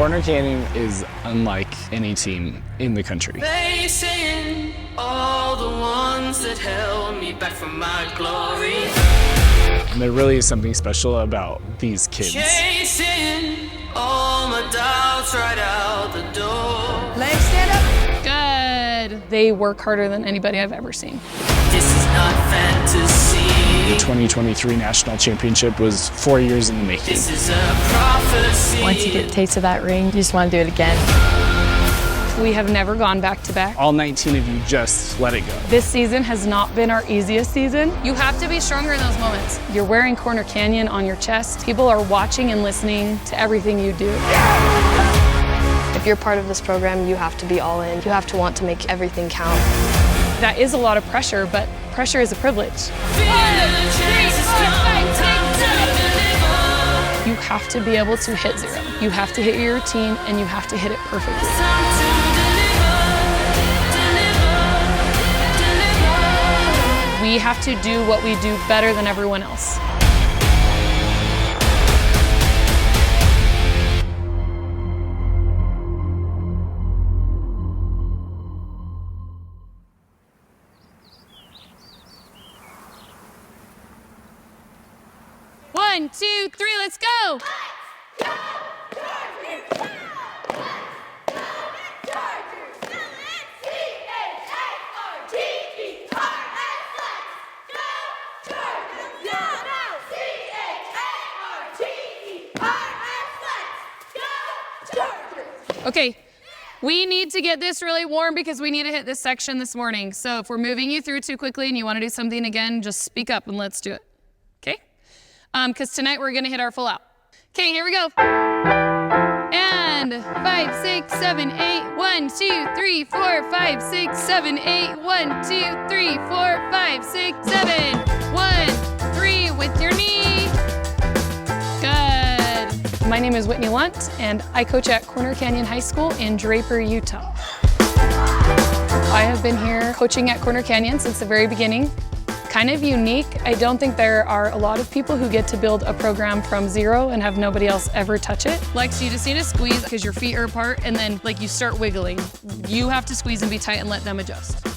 Corner Canyon is unlike any team in the country. Facing all the ones that held me back from my glory. And there really is something special about these kids. Chasing all my doubts right out the door. Legs stand up. Good. They work harder than anybody I've ever seen. This is not fantasy. The 2023 National Championship was 4 years in the making. This is a prophecy. Once you get a taste of that ring, you just want to do it again. We have never gone back to back. All 19 of you just let it go. This season has not been our easiest season. You have to be stronger in those moments. You're wearing Corner Canyon on your chest. People are watching and listening to everything you do. If you're part of this program, you have to be all in. You have to want to make everything count. That is a lot of pressure, but pressure is a privilege. You have to be able to hit zero. You have to hit your routine, and you have to hit it perfectly. We have to do what we do better than everyone else. One, two, three, let's go! Okay, we need to get this really warm because we need to hit this section this morning. So if we're moving you through too quickly and you want to do something again, just speak up and let's do it, okay? Because tonight we're gonna hit our full out. Okay, here we go. And 5, 6, 7, 8, 1, 2, 3, 4, 5, 6, 7, 8, 1, 2, 3, 4, 5, 6, 7, 1, 3 with your knee. Good. My name is Whitney Lunt and I coach at Corner Canyon High School in Draper, Utah. I have been here coaching at Corner Canyon since the very beginning. Kind of unique. I don't think there are a lot of people who get to build a program from zero and have nobody else ever touch it. Like, so you just need to squeeze because your feet are apart and then like you start wiggling. You have to squeeze and be tight and let them adjust.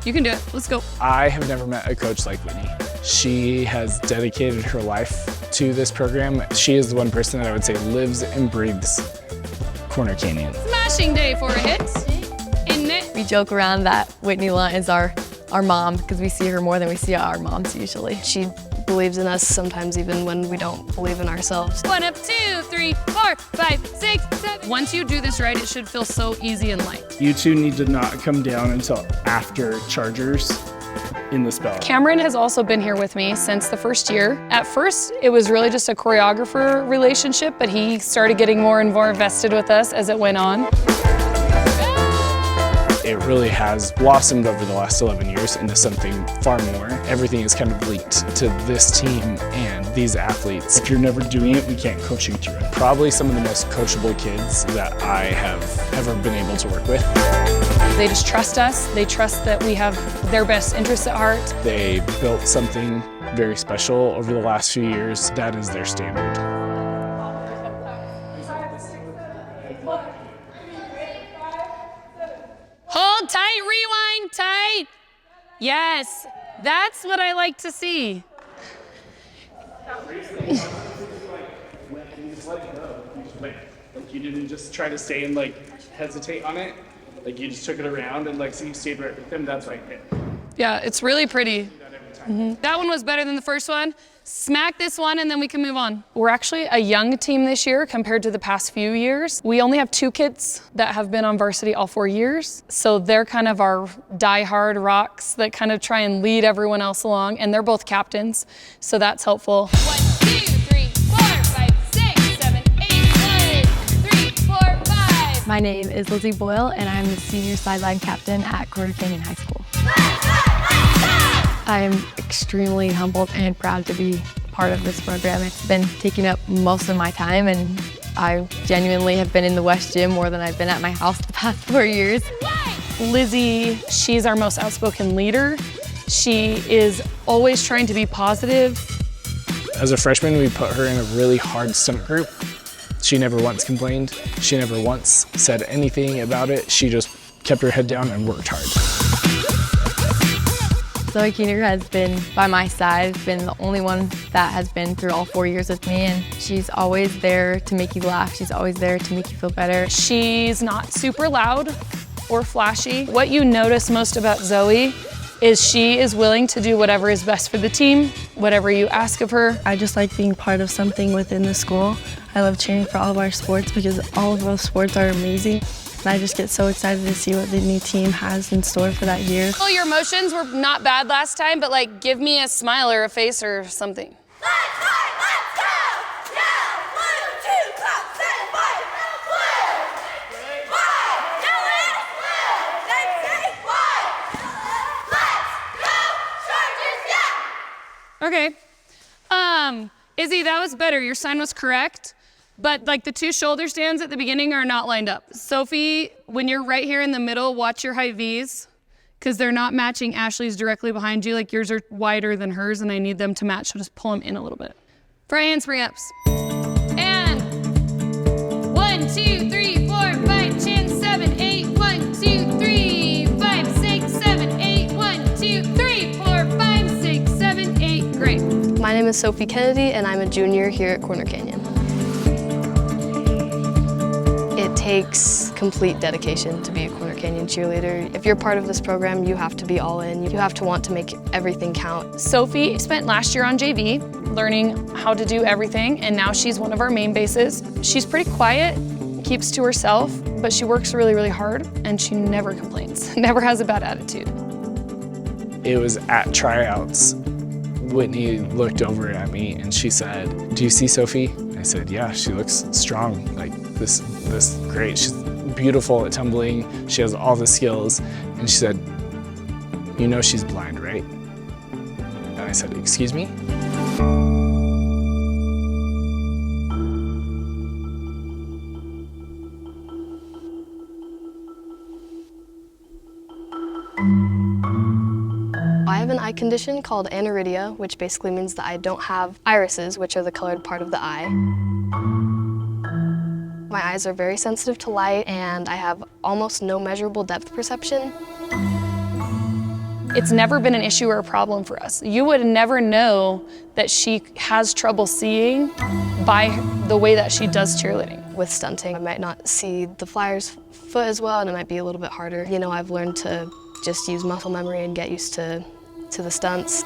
You can do it, let's go. I have never met a coach like Whitney. She has dedicated her life to this program. She is the one person that I would say lives and breathes Corner Canyon. Smashing day for a hit. In it. We joke around that Whitney Lunt is our mom because we see her more than we see our moms usually. She believes in us sometimes even when we don't believe in ourselves. 1 up, 2, 3, 4, 5, 6, 7. Once you do this right, it should feel so easy and light. You two need to not come down until after Chargers in the spell. Cameron has also been here with me since the first year. At first, it was really just a choreographer relationship, but he started getting more and more invested with us as it went on. It really has blossomed over the last 11 years into something far more. Everything is kind of linked to this team and these athletes. If you're never doing it, we can't coach you through it. Probably some of the most coachable kids that I have ever been able to work with. They just trust us. They trust that we have their best interests at heart. They built something very special over the last few years. That is their standard. Hold tight, rewind tight. Yes, that's what I like to see. You didn't just try to stay and hesitate on it. Like you just took it around and so you stayed right with them. That's right. Yeah, it's really pretty. That one was better than the first one. Smack this one and then we can move on. We're actually a young team this year compared to the past few years. We only have 2 kids that have been on varsity all 4 years. So they're kind of our die-hard rocks that kind of try and lead everyone else along. And they're both captains, so that's helpful. 1, 2, 3, 4, 5, 6, 7, 8, 1, 2, 3, 4, 5. My name is Lizzie Boyle and I'm the senior sideline captain at Corner Canyon High School. I'm extremely humbled and proud to be part of this program. It's been taking up most of my time and I genuinely have been in the West Gym more than I've been at my house the past 4 years. Lizzie, she's our most outspoken leader. She is always trying to be positive. As a freshman, we put her in a really hard stunt group. She never once complained. She never once said anything about it. She just kept her head down and worked hard. Zoe Keener has been by my side, been the only one that has been through all 4 years with me, and she's always there to make you laugh. She's always there to make you feel better. She's not super loud or flashy. What you notice most about Zoe is she is willing to do whatever is best for the team, whatever you ask of her. I just like being part of something within the school. I love cheering for all of our sports because all of those sports are amazing. And I just get so excited to see what the new team has in store for that year. Well, your emotions were not bad last time, but like give me a smile or a face or something. Okay. Izzy, that was better. Your sign was correct. But like the two shoulder stands at the beginning are not lined up. Sophie, when you're right here in the middle, watch your high V's because they're not matching Ashley's directly behind you. Like yours are wider than hers and I need them to match, so just pull them in a little bit. For handspring ups. And 1, 2, 3, 4, 5, 6, 7, 8, 1, 2, 3, 5, 6, 7, 8, 1, 2, 3, 4, 5, 6, 7, 8. Great. My name is Sophie Kennedy and I'm a junior here at Corner Canyon. It takes complete dedication to be a Corner Canyon cheerleader. If you're part of this program, you have to be all in. You have to want to make everything count. Sophie spent last year on JV, learning how to do everything, and now she's one of our main bases. She's pretty quiet, keeps to herself, but she works really, really hard, and she never complains, never has a bad attitude. It was at tryouts. Whitney looked over at me and she said, "Do you see Sophie?" I said, "Yeah, she looks strong, like this great. She's beautiful at tumbling. She has all the skills." And she said, "You know she's blind, right?" And I said, "Excuse me?" I have an eye condition called aniridia, which basically means that I don't have irises, which are the colored part of the eye. My eyes are very sensitive to light, and I have almost no measurable depth perception. It's never been an issue or a problem for us. You would never know that she has trouble seeing by the way that she does cheerleading. With stunting, I might not see the flyer's foot as well, and it might be a little bit harder. You know, I've learned to just use muscle memory and get used to the stunts.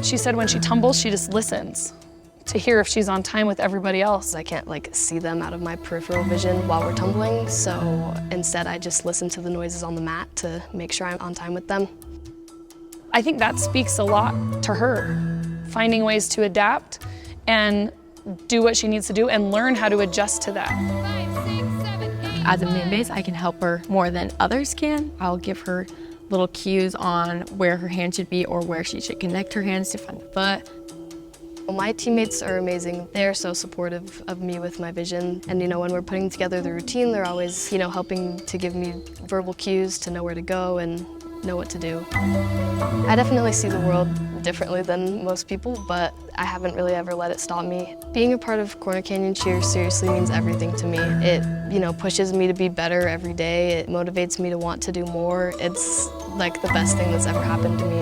She said when she tumbles, she just listens to hear if she's on time with everybody else. I can't like see them out of my peripheral vision while we're tumbling, so instead I just listen to the noises on the mat to make sure I'm on time with them. I think that speaks a lot to her, finding ways to adapt and do what she needs to do and learn how to adjust to that. 5, 6, 7, 8. As a main base, I can help her more than others can. I'll give her little cues on where her hand should be or where she should connect her hands to find the foot. Well, my teammates are amazing. They're so supportive of me with my vision. And you know, when we're putting together the routine, they're always, you know, helping to give me verbal cues to know where to go and know what to do. I definitely see the world differently than most people, but I haven't really ever let it stop me. Being a part of Corner Canyon Cheer seriously means everything to me. It, you know, pushes me to be better every day. It motivates me to want to do more. It's like the best thing that's ever happened to me.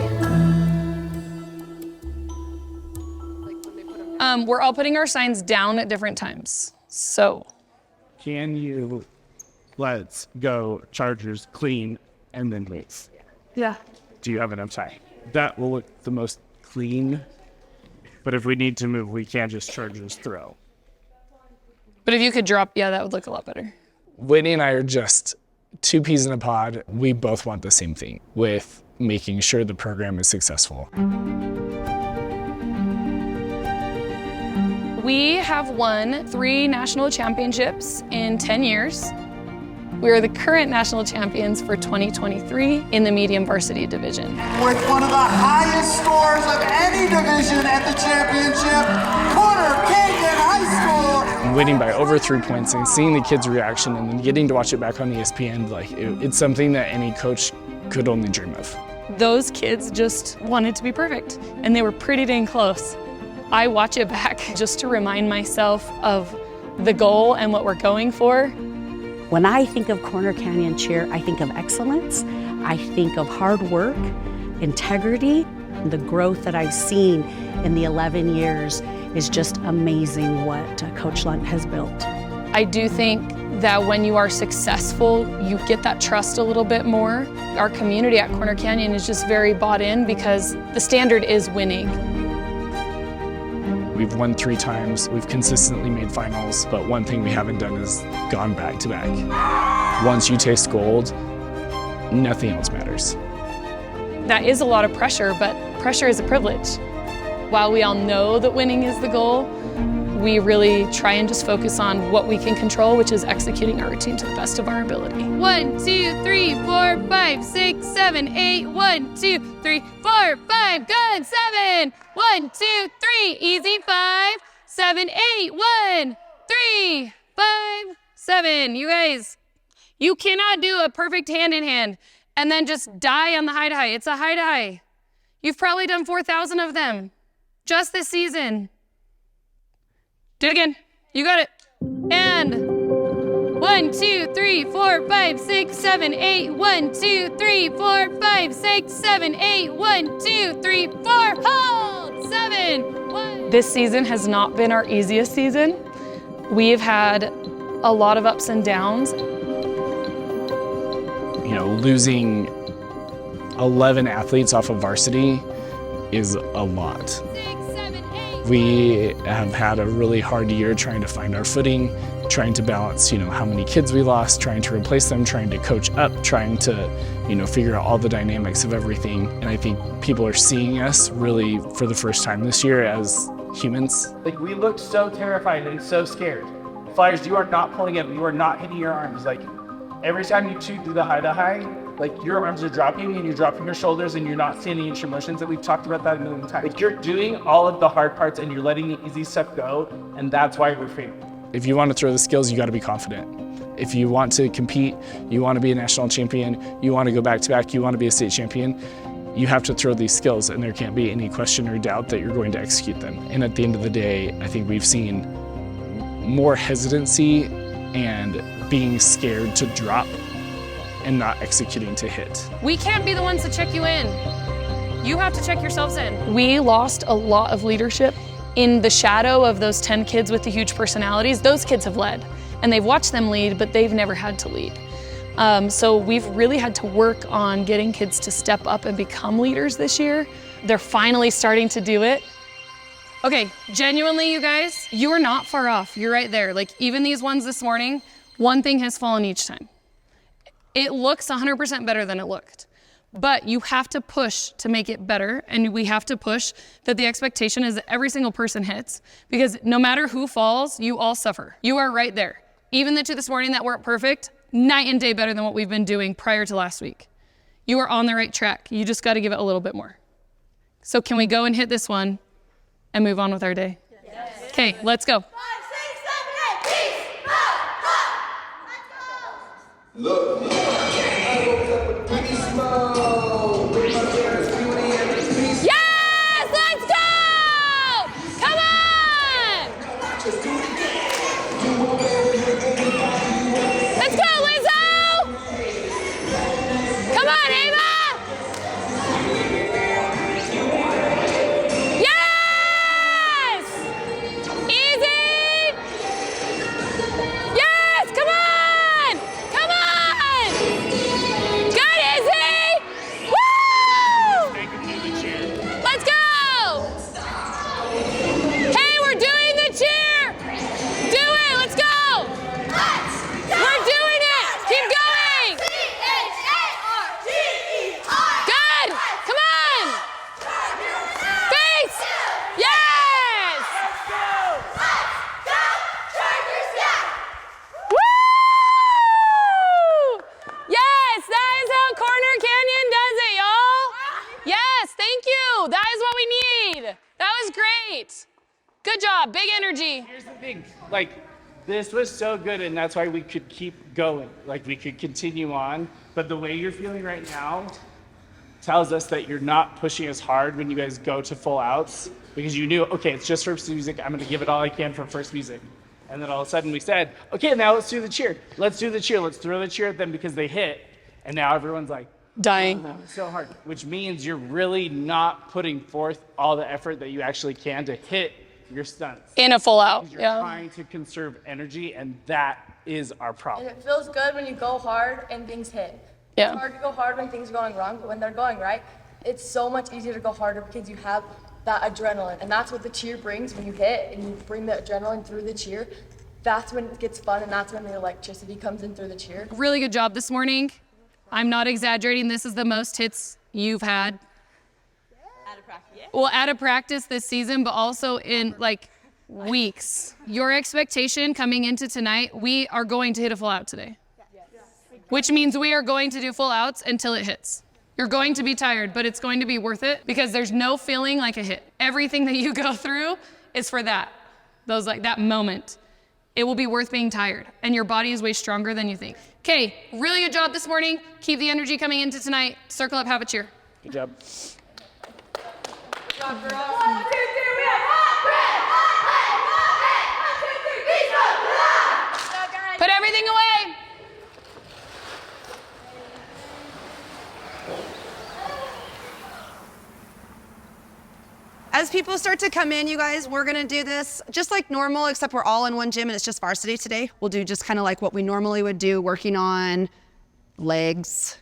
We're all putting our signs down at different times. So, Can you let's go Chargers clean and then race? yeah. Do you have enough time? That will look the most clean. But if we need to move, we can't just Chargers throw. But if you could drop, yeah, that would look a lot better. Whitney and I are just two peas in a pod. We both want the same thing with making sure the program is successful. We have won 3 national championships in 10 years. We are the current national champions for 2023 in the medium varsity division. With one of the highest scores of any division at the championship, Corner Canyon High School. Winning by over 3 points and seeing the kids' reaction and then getting to watch it back on ESPN, like it's something that any coach could only dream of. Those kids just wanted to be perfect, and they were pretty dang close. I watch it back just to remind myself of the goal and what we're going for. When I think of Corner Canyon Cheer, I think of excellence. I think of hard work, integrity. The growth that I've seen in the 11 years is just amazing what Coach Lunt has built. I do think that when you are successful, you get that trust a little bit more. Our community at Corner Canyon is just very bought in because the standard is winning. We've won 3 times, we've consistently made finals, but one thing we haven't done is gone back to back. Once you taste gold, nothing else matters. That is a lot of pressure, but pressure is a privilege. While we all know that winning is the goal, we really try and just focus on what we can control, which is executing our routine to the best of our ability. 1, 2, 3, 4, 5, 6, 7, 8. 1, 2, 3, 4, 5. Good. 7. 1, 2, 3. Easy. 5, 7, 8. 1, 3, 5, 7. You guys, you cannot do a perfect hand in hand and then just die on the high to high. It's a high to high. You've probably done 4,000 of them just this season. Do it again. You got it. And 1, 2, 3, 4, 5, 6, 7, 8. 1, 2, 3, 4, 5, 6, 7, 8. 1, 2, 3, 4. Hold. 7. 1. This season has not been our easiest season. We've had a lot of ups and downs. You know, losing 11 athletes off of varsity is a lot. We have had a really hard year trying to find our footing, trying to balance, you know, how many kids we lost, trying to replace them, trying to coach up, trying to, you know, figure out all the dynamics of everything. And I think people are seeing us really for the first time this year as humans. Like, we looked so terrified and so scared. Flyers, you are not pulling up, you are not hitting your arms. Like, every time you shoot through the high to high, like, your arms are dropping and you're dropping your shoulders and you're not standing in your motions, and we've talked about that a million times. Like, you're doing all of the hard parts and you're letting the easy stuff go, and that's why we're failing. If you want to throw the skills, you got to be confident. If you want to compete, you want to be a national champion, you want to go back to back, you want to be a state champion, you have to throw these skills, and there can't be any question or doubt that you're going to execute them. And at the end of the day, I think we've seen more hesitancy and being scared to drop and not executing to hit. We can't be the ones to check you in. You have to check yourselves in. We lost a lot of leadership in the shadow of those 10 kids with the huge personalities. Those kids have led, and they've watched them lead, but they've never had to lead. So we've really had to work on getting kids to step up and become leaders this year. They're finally starting to do it. Okay, genuinely, you guys, you are not far off. You're right there. Like, even these ones this morning, one thing has fallen each time. It looks 100% better than it looked, but you have to push to make it better, and we have to push that the expectation is that every single person hits, because no matter who falls, you all suffer. You are right there. Even the 2 this morning that weren't perfect, night and day better than what we've been doing prior to last week. You are on the right track. You just got to give it a little bit more. So can we go and hit this one and move on with our day? Yes. Okay, let's go. 5, 6, 7, 8, peace, Look, yes, let's go! Come on! Let's go, Lizzo! Come on, Ava! Yes! Easy! Yes, come on! Come on! Good, Izzy! Woo! Let's go! Hey, we're doing the cheer! Do it, let's go! We're doing it! Keep going! Good! Come on! Face! Yes! Woo! Yes, that is how Corner Canyon does it, y'all. Yes, thank you. That is what we need. That was great. Good job, big energy. Here's the thing, like, this was so good, and that's why we could keep going. Like, we could continue on, but the way you're feeling right now tells us that you're not pushing as hard when you guys go to full outs, because you knew, okay, it's just first music, I'm gonna give it all I can for first music. And then all of a sudden we said, okay, now let's do the cheer. Let's do the cheer. Let's throw the cheer at them because they hit. And now everyone's like, dying. oh, that was so hard. Which means you're really not putting forth all the effort that you actually can to hit your stunts. In a full out. You're trying to conserve energy, and that is our problem. And it feels good when you go hard and things hit. Yeah. It's hard to go hard when things are going wrong, but when they're going right, it's so much easier to go harder because you have that adrenaline. And that's what the cheer brings when you hit and you bring the adrenaline through the cheer. That's when it gets fun, and that's when the electricity comes in through the cheer. Really good job this morning. I'm not exaggerating. This is the most hits you've had. Out of practice. Well, out of practice this season, but also in like weeks. Your expectation coming into tonight, we are going to hit a full out today. Which means we are going to do full outs until it hits. You're going to be tired, but it's going to be worth it because there's no feeling like a hit. Everything that you go through is for that. That moment. It will be worth being tired, and your body is way stronger than you think. Okay, really good job this morning. Keep the energy coming into tonight. Circle up, have a cheer. Good job. Good job, girls. 1, 2, 3, we have hot bread, hot bread. 1, 2, 3, Put everything away. As people start to come in, you guys, we're gonna do this just like normal, except we're all in one gym and it's just varsity today. We'll do just kind of like what we normally would do, working on legs,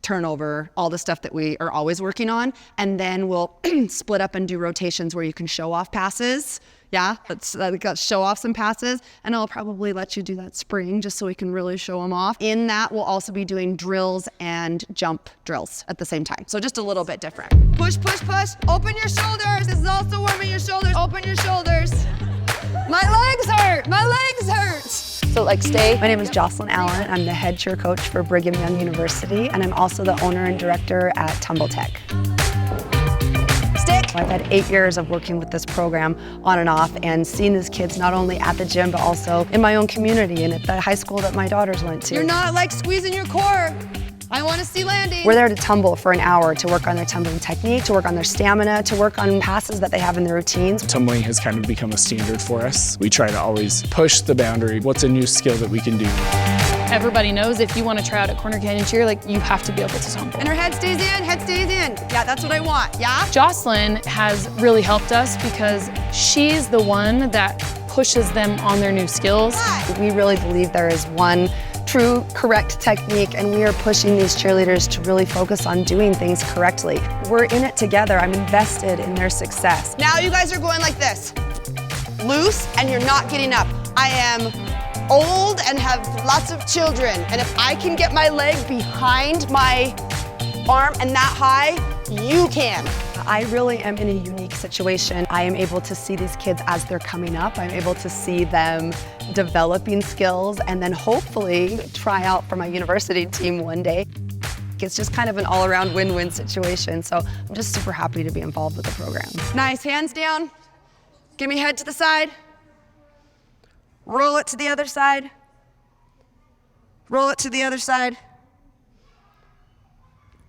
turnover, all the stuff that we are always working on. And then we'll split up and do rotations where you can show off passes. Yeah, let's show off some passes, and I'll probably let you do that spring just so we can really show them off. In that, we'll also be doing drills and jump drills at the same time. So just a little bit different. Push, push, push, open your shoulders. This is also warming your shoulders. Open your shoulders. My legs hurt, my legs hurt. So like stay. My name is Jocelyn Allen. I'm the head cheer coach for Brigham Young University, and I'm also the owner and director at Tumble Tech. Stick. I've had 8 years of working with this program on and off and seeing these kids not only at the gym but also in my own community and at the high school that my daughters went to. You're not like squeezing your core. I want to see landing. We're there to tumble for an hour to work on their tumbling technique, to work on their stamina, to work on passes that they have in their routines. Tumbling has kind of become a standard for us. We try to always push the boundary. What's a new skill that we can do? Everybody knows if you want to try out at Corner Canyon Cheer, you have to be able to tumble. And her head stays in, head stays in. Yeah, that's what I want, yeah? Jocelyn has really helped us because she's the one that pushes them on their new skills. We really believe there is one true, correct technique, and we are pushing these cheerleaders to really focus on doing things correctly. We're in it together. I'm invested in their success. Now you guys are going like this. Loose, and you're not getting up. I am old and have lots of children, and if I can get my leg behind my arm and that high, you can. I really am in a unique situation. I am able to see these kids as they're coming up. I'm able to see them developing skills and then hopefully try out for my university team one day. It's just kind of an all-around win-win situation, so I'm just super happy to be involved with the program. Nice, hands down. Give me head to the side. Roll it to the other side. Roll it to the other side.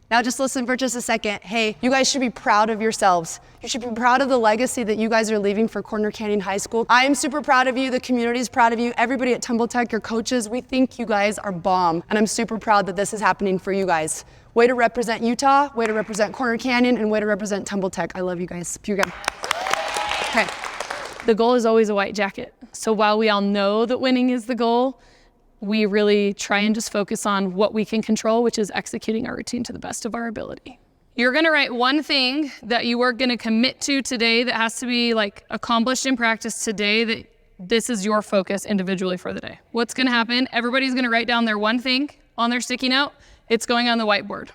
Now just listen for just a second. Hey, you guys should be proud of yourselves. You should be proud of the legacy that you guys are leaving for Corner Canyon High School. I am super proud of you. The community is proud of you. Everybody at Tumble Tech, your coaches, we think you guys are bomb. And I'm super proud that this is happening for you guys. Way to represent Utah, way to represent Corner Canyon, and way to represent Tumble Tech. I love you guys. You're good. Okay. The goal is always a white jacket. So while we all know that winning is the goal, we really try and just focus on what we can control, which is executing our routine to the best of our ability. You're gonna write one thing that you are gonna commit to today that has to be accomplished in practice today, that this is your focus individually for the day. What's gonna happen? Everybody's gonna write down their one thing on their sticky note. It's going on the whiteboard.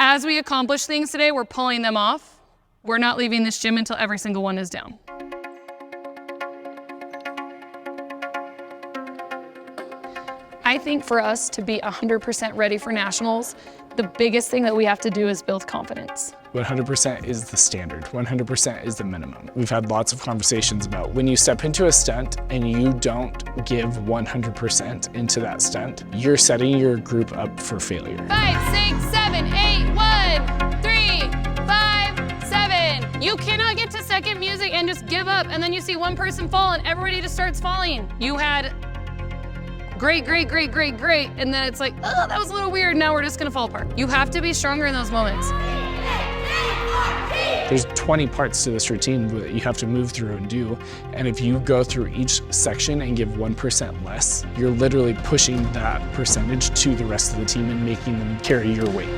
As we accomplish things today, we're pulling them off. We're not leaving this gym until every single one is down. I think for us to be 100% ready for nationals, the biggest thing that we have to do is build confidence. 100% is the standard. 100% is the minimum. We've had lots of conversations about when you step into a stunt and you don't give 100% into that stunt, you're setting your group up for failure. 5, 6, 7, 8, 1, 3, 5, 7. You cannot get to second music and just give up, and then you see one person fall and everybody just starts falling. You had great, great, great, great, great, and then it's like, oh, that was a little weird, now we're just gonna fall apart. You have to be stronger in those moments. There's 20 parts to this routine that you have to move through and do, and if you go through each section and give 1% less, you're literally pushing that percentage to the rest of the team and making them carry your weight.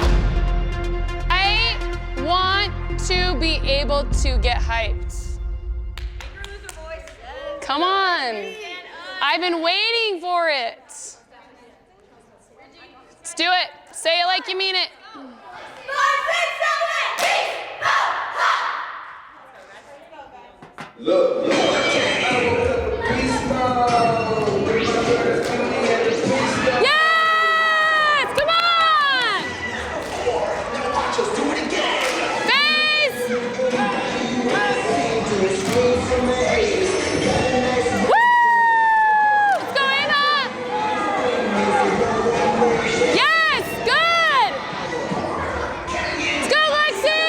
I want to be able to get hyped. Come on. I've been waiting for it. Let's do it. Say it like you mean it. 5, 6, 7, 8, Look, yes! Come on! Just do it again. Face! Woo! It's going up! Yes! Good! Let's go, Lexi!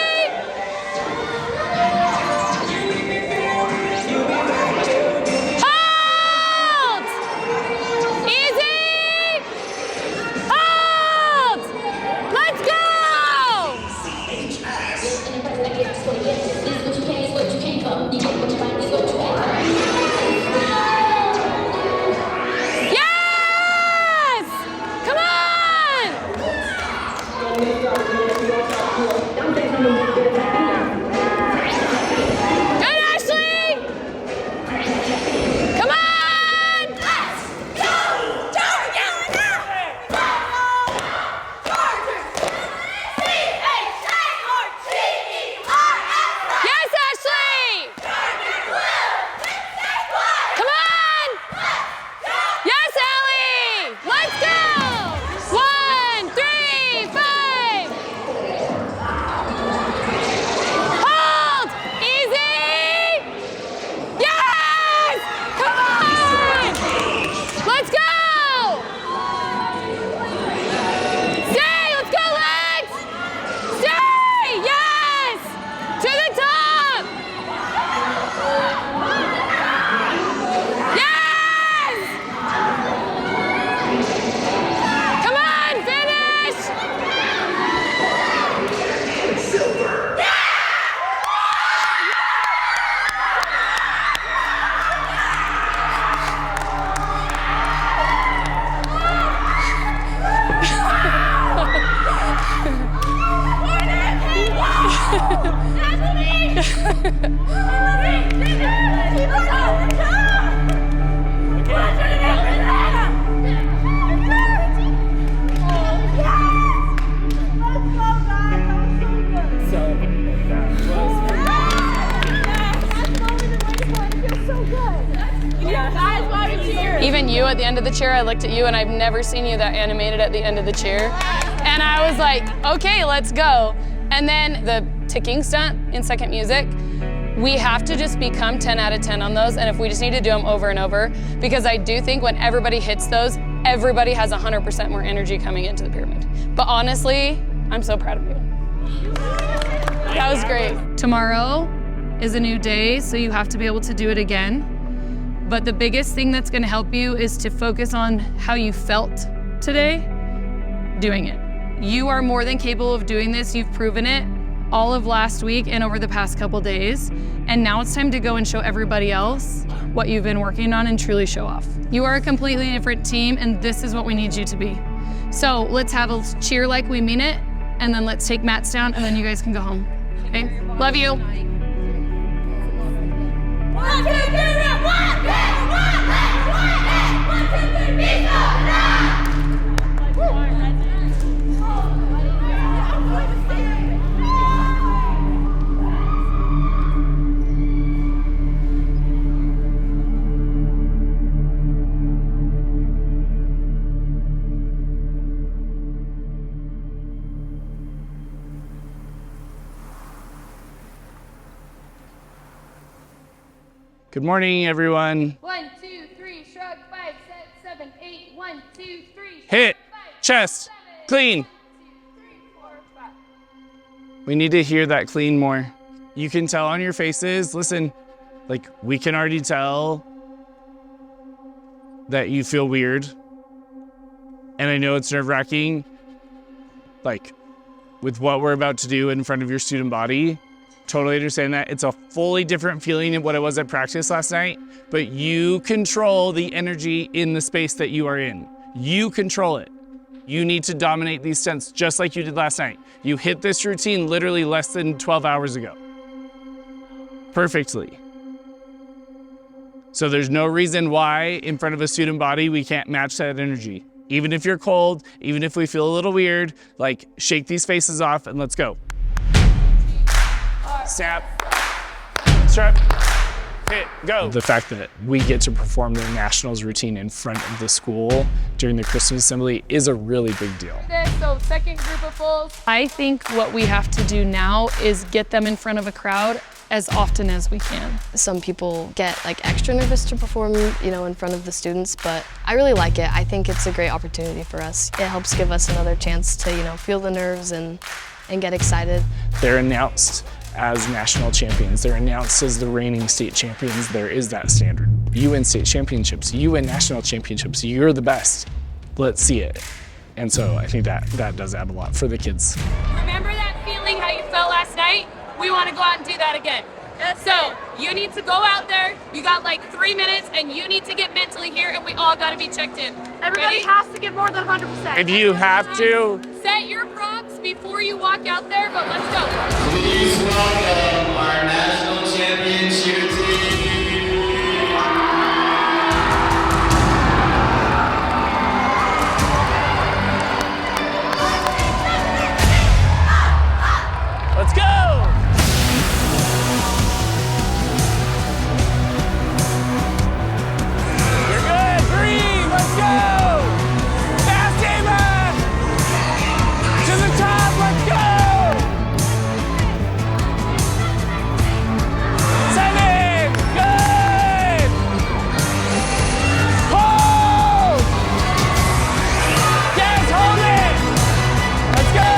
Even you at the end of the chair, I looked at you and I've never seen you that animated at the end of the chair. And I was like, okay, let's go. And then the ticking stunt in second music, we have to just become 10 out of 10 on those, and if we just need to do them over and over, because I do think when everybody hits those, everybody has 100% more energy coming into the pyramid. But honestly, I'm so proud of you. That was great. Tomorrow is a new day, so you have to be able to do it again. But the biggest thing that's gonna help you is to focus on how you felt today doing it. You are more than capable of doing this. You've proven it all of last week and over the past couple days. And now it's time to go and show everybody else what you've been working on and truly show off. You are a completely different team, and this is what we need you to be. So let's have a cheer like we mean it, and then let's take mats down, and then you guys can go home. Okay? Love you. 1, 2, 3, Good morning, everyone. 1, 2, 3, shrug, 5, 7, 8, 1, 2, 3, Hit, chest, clean. We need to hear that clean more. You can tell on your faces, listen, like we can already tell that you feel weird. And I know it's nerve-wracking, like with what we're about to do in front of your student body. Totally understand that. It's a fully different feeling than what it was at practice last night, but you control the energy in the space that you are in. You control it. You need to dominate these stunts just like you did last night. You hit this routine literally less than 12 hours ago. Perfectly. So there's no reason why in front of a student body we can't match that energy. Even if you're cold, even if we feel a little weird, like shake these faces off and let's go. Snap, strap, hit, go. The fact that we get to perform the nationals routine in front of the school during the Christmas assembly is a really big deal. So second group of fulls. I think what we have to do now is get them in front of a crowd as often as we can. Some people get like extra nervous to perform, you know, in front of the students, but I really like it. I think it's a great opportunity for us. It helps give us another chance to, you know, feel the nerves and get excited. They're announced as national champions. They're announced as the reigning state champions. There is that standard. You win state championships, you win national championships, you're the best. Let's see it. And so I think that does add a lot for the kids. Remember that feeling how you felt last night? We want to go out and do that again. So you need to go out there, you got like 3 minutes, and you need to get mentally here, and we all got to be checked in. Everybody has to give more than 100%. If you have to. Set your props before you walk out there, but let's go. Please welcome our national champion cheer team. Let's go! You're good, breathe, let's go! Fast, Ava! To the top, let's go! 7, good! Hold! Yes, hold it! Let's go!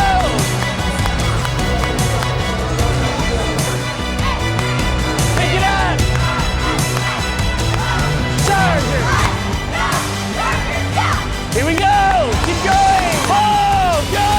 Pick it up! Charger! Here we go! Keep going! Oh, good!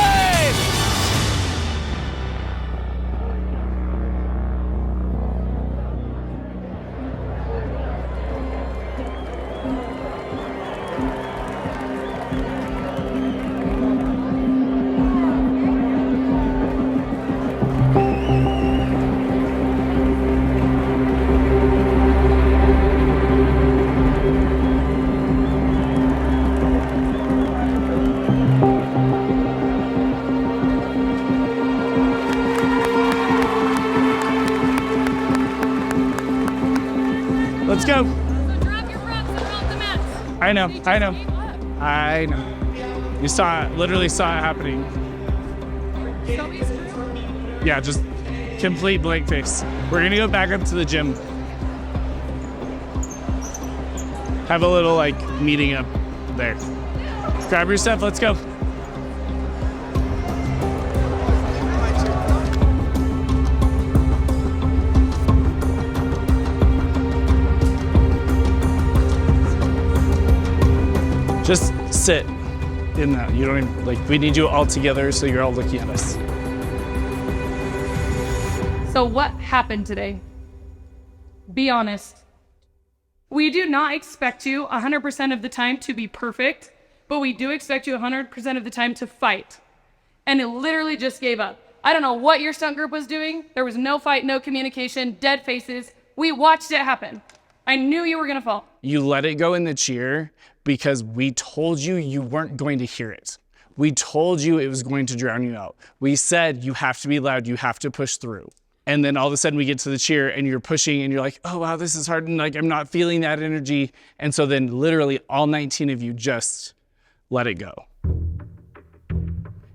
Let's go. So drop your props and roll the mats. I know. You saw it, literally saw it happening. Yeah, just complete blank face. We're gonna go back up to the gym. Have a little like meeting up there. Grab your stuff, let's go. Just sit in that. You don't even, like, we need you all together so you're all looking at us. So what happened today? Be honest. We do not expect you 100% of the time to be perfect, but we do expect you 100% of the time to fight. And it literally just gave up. I don't know what your stunt group was doing. There was no fight, no communication, dead faces. We watched it happen. I knew you were gonna fall. You let it go in the cheer because we told you you weren't going to hear it. We told you it was going to drown you out. We said you have to be loud, you have to push through. And then all of a sudden we get to the cheer and you're pushing and you're like, oh wow, this is hard and like I'm not feeling that energy. And so then literally all 19 of you just let it go.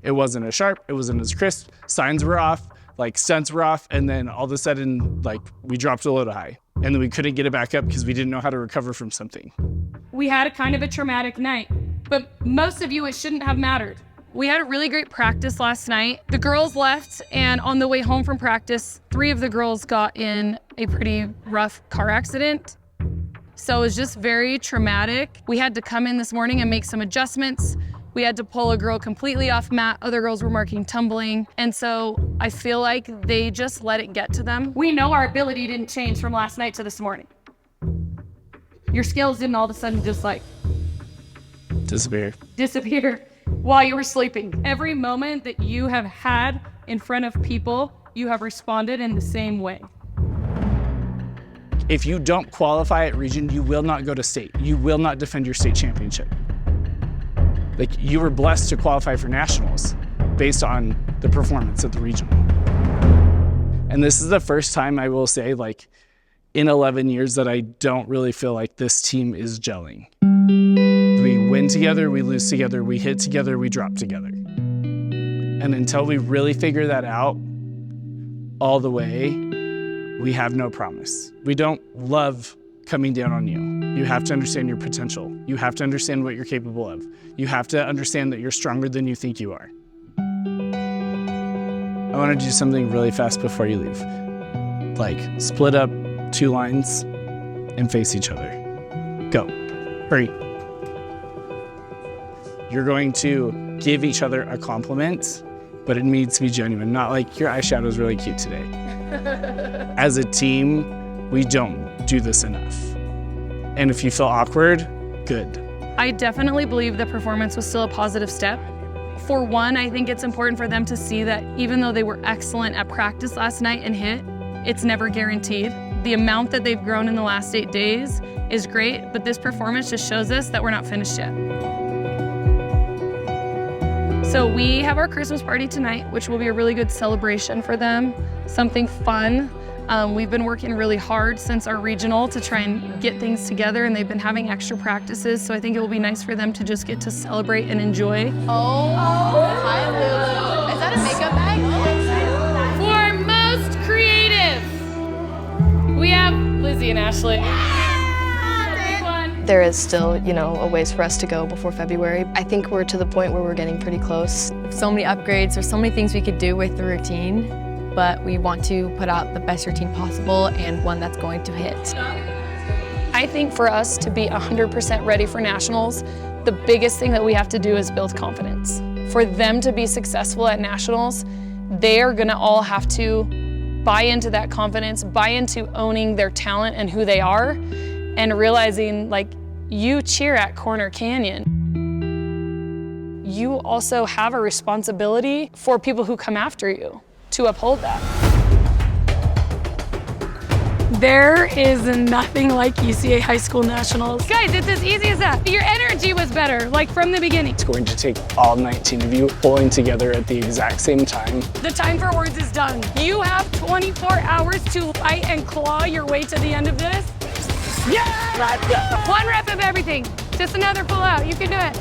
It wasn't as sharp, it wasn't as crisp, signs were off, like stunts were off, and then all of a sudden like we dropped a load high. And then we couldn't get it back up because we didn't know how to recover from something. We had a kind of a traumatic night, but most of you, it shouldn't have mattered. We had a really great practice last night. The girls left, and on the way home from practice, 3 of the girls got in a pretty rough car accident. So it was just very traumatic. We had to come in this morning and make some adjustments. We had to pull a girl completely off mat. Other girls were marking tumbling. And so I feel like they just let it get to them. We know our ability didn't change from last night to this morning. Your skills didn't all of a sudden just like disappear while you were sleeping. Every moment that you have had in front of people, you have responded in the same way. If you don't qualify at region, you will not go to state. You will not defend your state championship. Like, you were blessed to qualify for nationals based on the performance at the regional. And this is the first time, I will say, like, in 11 years that I don't really feel like this team is gelling. We win together, we lose together, we hit together, we drop together. And until we really figure that out all the way, we have no promise. We don't love coming down on you. You have to understand your potential. You have to understand what you're capable of. You have to understand that you're stronger than you think you are. I want to do something really fast before you leave. Like, split up 2 lines and face each other. Go. Hurry. You're going to give each other a compliment, but it needs to be genuine, not like, your eyeshadow is really cute today. As a team, we don't do this enough. And if you feel awkward, good. I definitely believe the performance was still a positive step. For one, I think it's important for them to see that even though they were excellent at practice last night and hit, it's never guaranteed. The amount that they've grown in the last 8 days is great, but this performance just shows us that we're not finished yet. So we have our Christmas party tonight, which will be a really good celebration for them, something fun. We've been working really hard since our regional to try and get things together, and they've been having extra practices, so I think it will be nice for them to just get to celebrate and enjoy. Oh, hi Lulu. Is that a makeup bag? For most creative, we have Lizzie and Ashley. There is still, you know, a ways for us to go before February. I think we're to the point where we're getting pretty close. So many upgrades, there's so many things we could do with the routine, but we want to put out the best routine possible and one that's going to hit. I think for us to be 100% ready for nationals, the biggest thing that we have to do is build confidence. For them to be successful at nationals, they are gonna all have to buy into that confidence, buy into owning their talent and who they are, and realizing, like, you cheer at Corner Canyon. You also have a responsibility for people who come after you to uphold that. There is nothing like UCA High School Nationals. Guys, it's as easy as that. Your energy was better, like from the beginning. It's going to take all 19 of you pulling together at the exact same time. The time for words is done. You have 24 hours to fight and claw your way to the end of this. Yeah! 1 rep of everything. Just another pull out. You can do it.